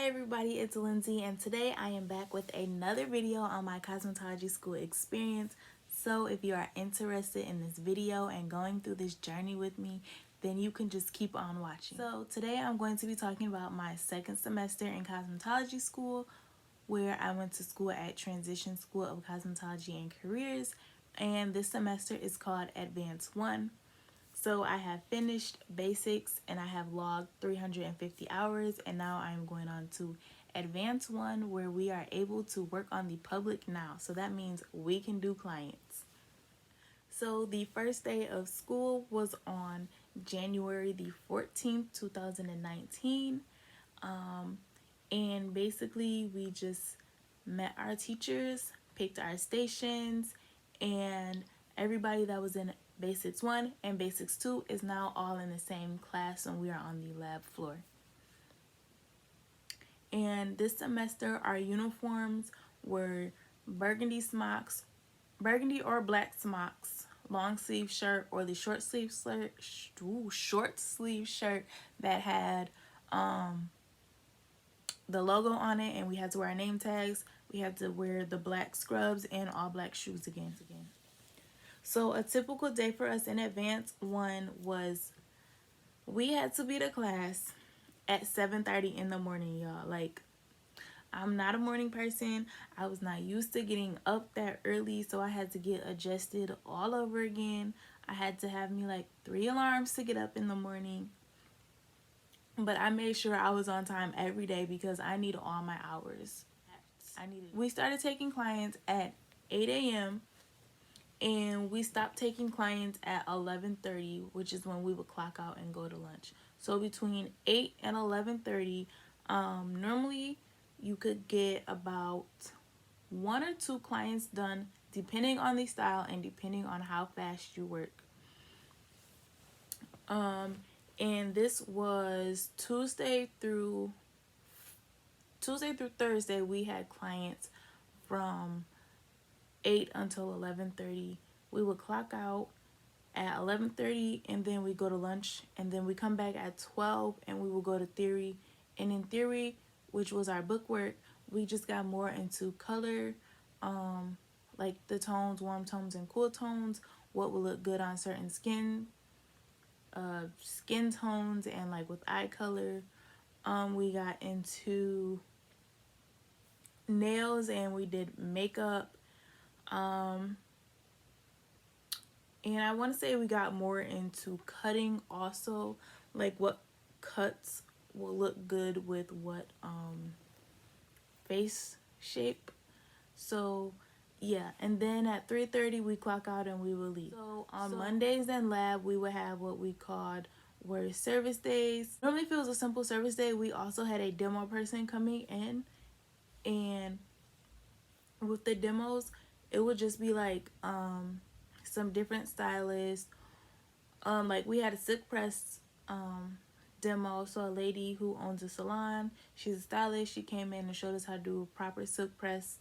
everybody, it's Lindsay, and today I am back with another video on my Cosmetology School experience. So if you are interested in this video and going through this journey with me, then you can just keep on watching. So today I'm going to be talking about my second semester in cosmetology school, where I went to school at Transition School of Cosmetology and Careers, and this semester is called Advanced 1. So I have finished basics and I have logged 350 hours, and now I'm going on to Advanced 1, where we are able to work on the public now. So that means we can do clients. So the first day of school was on January the 14th, 2019. And basically we just met our teachers, picked our stations, and everybody that was in Basics 1 and Basics 2 is now all in the same class, and we are on the lab floor. And this semester our uniforms were burgundy smocks, burgundy or black smocks, long sleeve shirt or the short sleeve shirt that had the logo on it, and we had to wear our name tags. We had to wear the black scrubs and all black shoes again. So a typical day for us in Advanced 1 was we had to be to class at 7:30 in the morning, y'all. Like, I'm not a morning person. I was not used to getting up that early, so I had to get adjusted all over again. I had to have me like 3 alarms to get up in the morning. But I made sure I was on time every day because I need all my hours. We started taking clients at 8 a.m. and we stopped taking clients at 11:30, which is when we would clock out and go to lunch. So between 8 and 11:30, normally you could get about 1 or 2 clients done, depending on the style and depending on how fast you work. And this was Tuesday through Thursday. We had clients from 8 until 11:30. We would clock out at 11:30, and then we go to lunch, and then we come back at 12 and we will go to theory. And in theory, which was our book work, we just got more into color, like the tones, warm tones and cool tones, what will look good on certain skin tones, and like with eye color. We got into nails and we did makeup. And I want to say we got more into cutting also, like what cuts will look good with what face shape. So yeah, and then at 3:30 we clock out and we will leave. So on Mondays in lab we would have what we called were service days. Normally if it was a simple service day, we also had a demo person coming in, and with the demos it would just be like some different stylists. Like we had a silk press demo. So a lady who owns a salon, she's a stylist, she came in and showed us how to do proper silk press.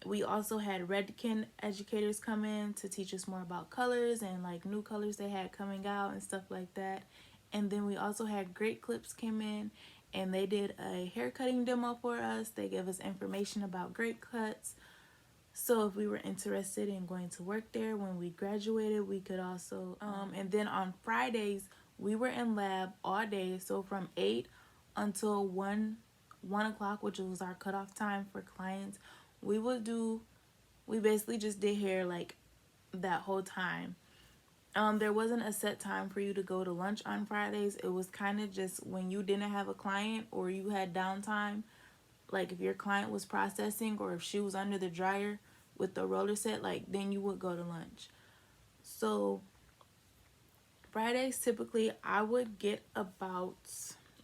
We also had Redken educators come in to teach us more about colors and like new colors they had coming out and stuff like that. And then we also had Great Clips came in and they did a hair cutting demo for us. They gave us information about great cuts. So if we were interested in going to work there when we graduated, we could also, and then on Fridays, we were in lab all day. So from 8 until 1 o'clock, which was our cutoff time for clients, we basically just did hair like that whole time. There wasn't a set time for you to go to lunch on Fridays. It was kind of just when you didn't have a client or you had downtime, like if your client was processing or if she was under the dryer with the roller set, like then you would go to lunch. So Fridays typically I would get about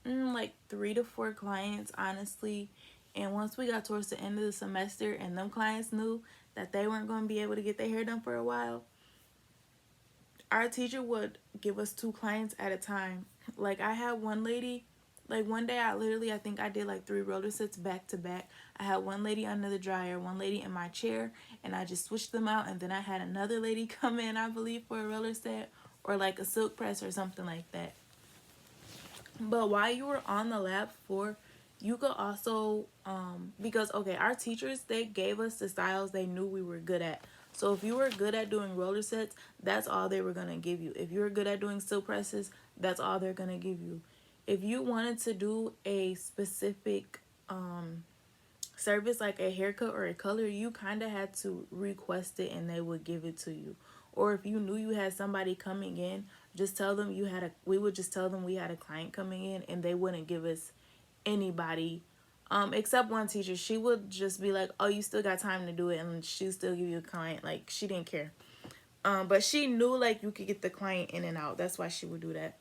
like 3 to 4 clients, honestly. And once we got towards the end of the semester and them clients knew that they weren't going to be able to get their hair done for a while, our teacher would give us 2 clients at a time. Like I had one lady, like one day I think I did like 3 roller sets back to back. I had one lady under the dryer, one lady in my chair, and I just switched them out. And then I had another lady come in, I believe, for a roller set or like a silk press or something like that. But while you were on the lab floor, You could also because okay, our teachers, they gave us the styles they knew we were good at. So if you were good at doing roller sets, that's all they were going to give you. If you were good at doing silk presses, that's all they're going to give you. If you wanted to do a specific service like a haircut or a color, you kind of had to request it and they would give it to you. Or if you knew you had somebody coming in, just tell them you had a we would just tell them we had a client coming in, and they wouldn't give us anybody except one teacher. She would just be like, oh, you still got time to do it, and she'd still give you a client. Like, she didn't care. But she knew like you could get the client in and out. That's why she would do that.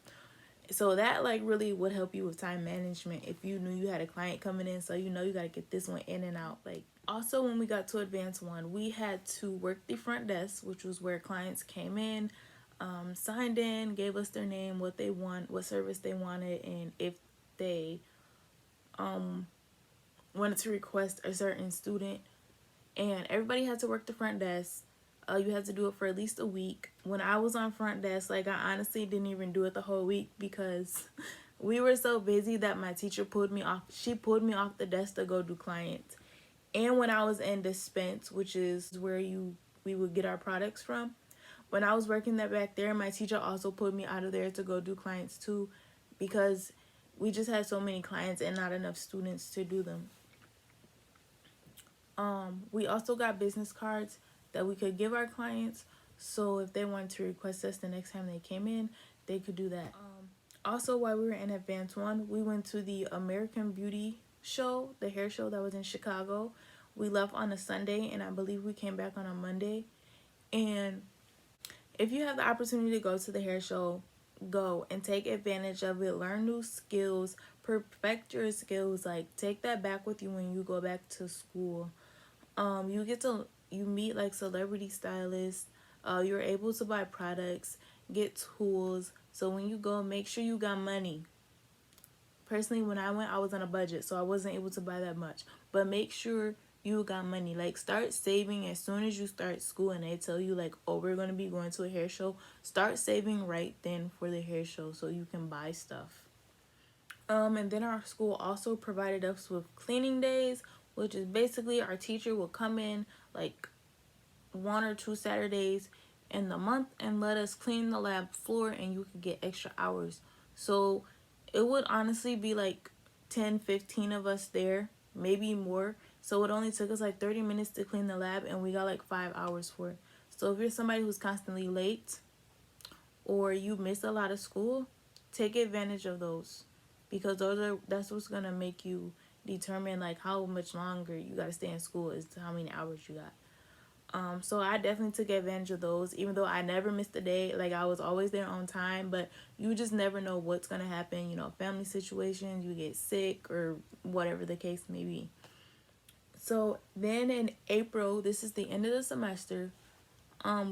So that like really would help you with time management if you knew you had a client coming in, so you know you got to get this one in and out. Like, also when we got to advanced one, we had to work the front desk, which was where clients came in, signed in, gave us their name, what they want, what service they wanted, and if they wanted to request a certain student. And everybody had to work the front desk. You had to do it for at least a week. When I was on front desk, like, I honestly didn't even do it the whole week because we were so busy that my teacher pulled me off. She pulled me off the desk to go do clients. And when I was in dispense, which is where we would get our products from, when I was working that back there, my teacher also pulled me out of there to go do clients too, because we just had so many clients and not enough students to do them. We also got business cards that we could give our clients, so if they wanted to request us the next time they came in, they could do that. Also, while we were in Advanced 1, we went to the American Beauty show, the hair show that was in Chicago. We left on a Sunday, and I believe we came back on a Monday. And if you have the opportunity to go to the hair show, go and take advantage of it. Learn new skills, perfect your skills. Like, take that back with you when you go back to school. You meet like celebrity stylists. You're able to buy products, get tools. So when you go, make sure you got money. Personally, when I went, I was on a budget, so I wasn't able to buy that much. But make sure you got money. Like, start saving as soon as you start school and they tell you like, oh, we're going to be going to a hair show. Start saving right then for the hair show so you can buy stuff. And then our school also provided us with cleaning days, which is basically our teacher will come in like 1 or 2 Saturdays in the month and let us clean the lab floor, and you could get extra hours. So it would honestly be like 10-15 of us there, maybe more. So it only took us like 30 minutes to clean the lab, and we got like 5 hours for it. So if you're somebody who's constantly late or you miss a lot of school, take advantage of those, because that's what's gonna make you determine like how much longer you gotta stay in school is to how many hours you got. So I definitely took advantage of those, even though I never missed a day. Like, I was always there on time, but you just never know what's gonna happen. You know, family situations, you get sick or whatever the case may be. So then in April, this is the end of the semester.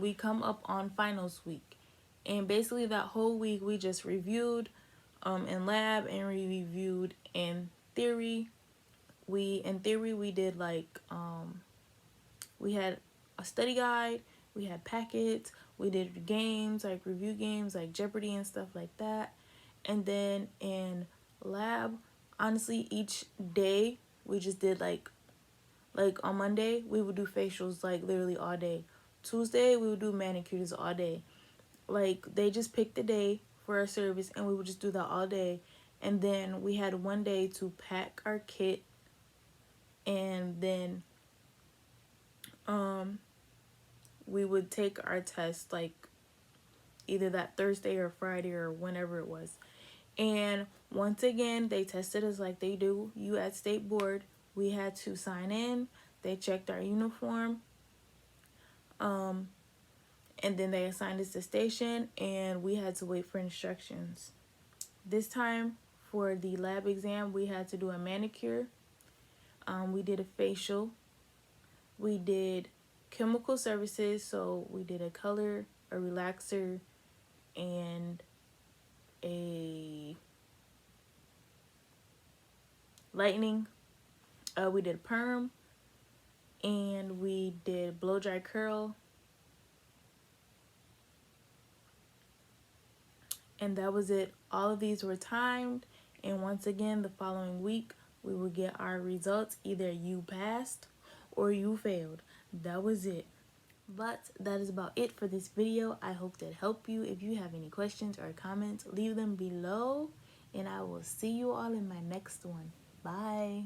We come up on finals week, and basically that whole week we just reviewed in lab, and we reviewed in theory. We did like we had a study guide, we had packets, we did games like review games like Jeopardy and stuff like that. And then in lab, honestly, each day we just did like on Monday we would do facials like literally all day. Tuesday we would do manicures all day. Like, they just picked the day for our service and we would just do that all day. And then we had one day to pack our kit, and then we would take our test like either that Thursday or Friday or whenever it was. And once again, they tested us like they do you at State Board. We had to sign in. They checked our uniform. And then they assigned us to station, and we had to wait for instructions. This time for the lab exam, we had to do a manicure. We did a facial. We did chemical services, so we did a color, a relaxer, and a lightening. We did perm, and we did blow dry curl. And that was it. All of these were timed, and once again, the following week we would get our results. Either you passed or you failed. That was it. But that is about it for this video. I hope that helped you. If you have any questions or comments, leave them below, and I will see you all in my next one. Bye.